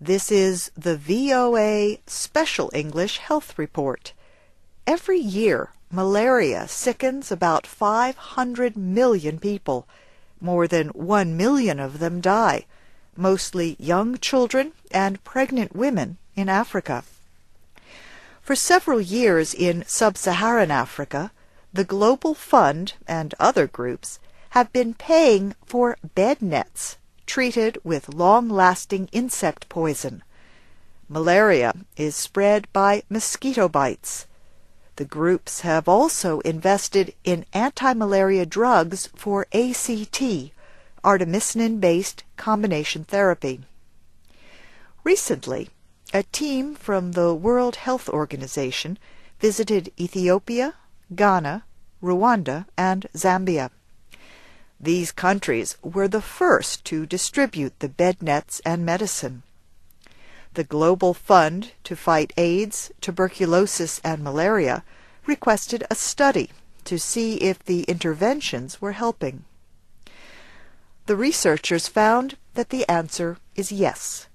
This is the VOA Special English Health Report. Every year, malaria sickens about 500 million people. More than 1 million of them die, mostly young children and pregnant women in Africa. For several years in sub-Saharan Africa, the Global Fund and other groups have been paying for bed nets treated with long-lasting insect poison. Malaria is spread by mosquito bites. The groups have also invested in anti-malaria drugs for ACT, artemisinin-based combination therapy. Recently, a team from the World Health Organization visited Ethiopia, Ghana, Rwanda, and Zambia. These countries were the first to distribute the bed nets and medicine. The Global Fund to fight AIDS, tuberculosis, and malaria requested a study to see if the interventions were helping. The researchers found that the answer is yes.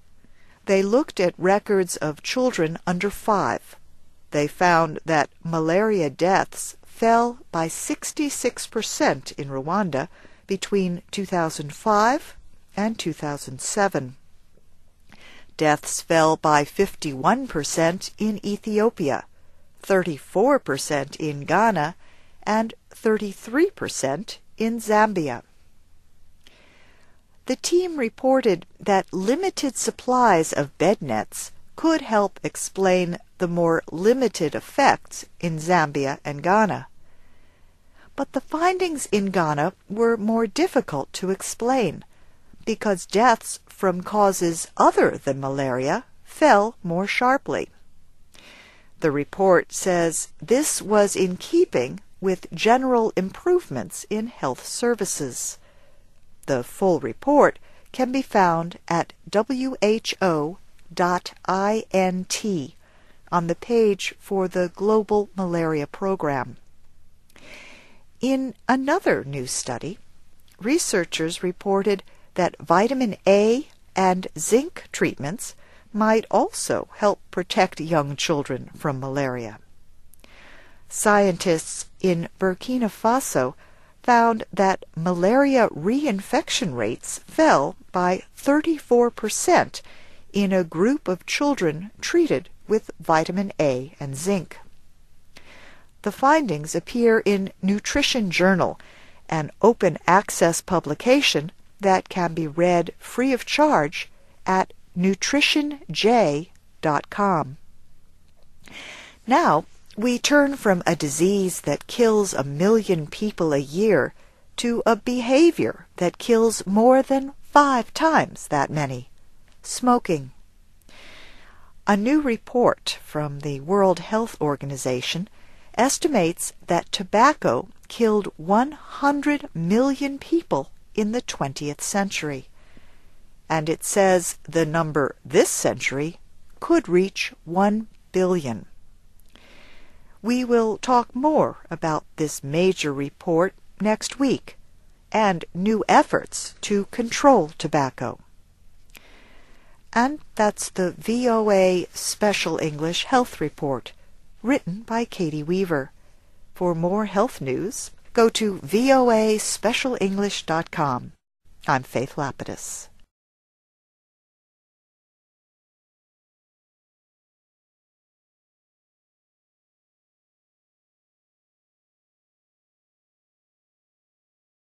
They looked at records of children under 5. They found that malaria deaths fell by 66% in Rwanda between 2005 and 2007. Deaths fell by 51% in Ethiopia, 34% in Ghana, and 33% in Zambia. The team reported that limited supplies of bed nets could help explain the more limited effects in Zambia and Ghana. But the findings in Ghana were more difficult to explain because deaths from causes other than malaria fell more sharply. The report says this was in keeping with general improvements in health services. The full report can be found at who.int on the page for the Global Malaria Program. In another new study, researchers reported that vitamin A and zinc treatments might also help protect young children from malaria. Scientists in Burkina Faso found that malaria reinfection rates fell by 34% in a group of children treated with vitamin A and zinc. The findings appear in Nutrition Journal, an open-access publication that can be read free of charge at nutritionj.com. Now, we turn from a disease that kills 1 million people a year to a behavior that kills more than 5 times that many: smoking. A new report from the World Health Organization estimates that tobacco killed 100 million people in the 20th century, and it says the number this century could reach 1 billion. We will talk more about this major report next week and new efforts to control tobacco. And that's the VOA Special English Health Report, written by Katie Weaver. For more health news, go to voaspecialenglish.com. I'm Faith Lapidus.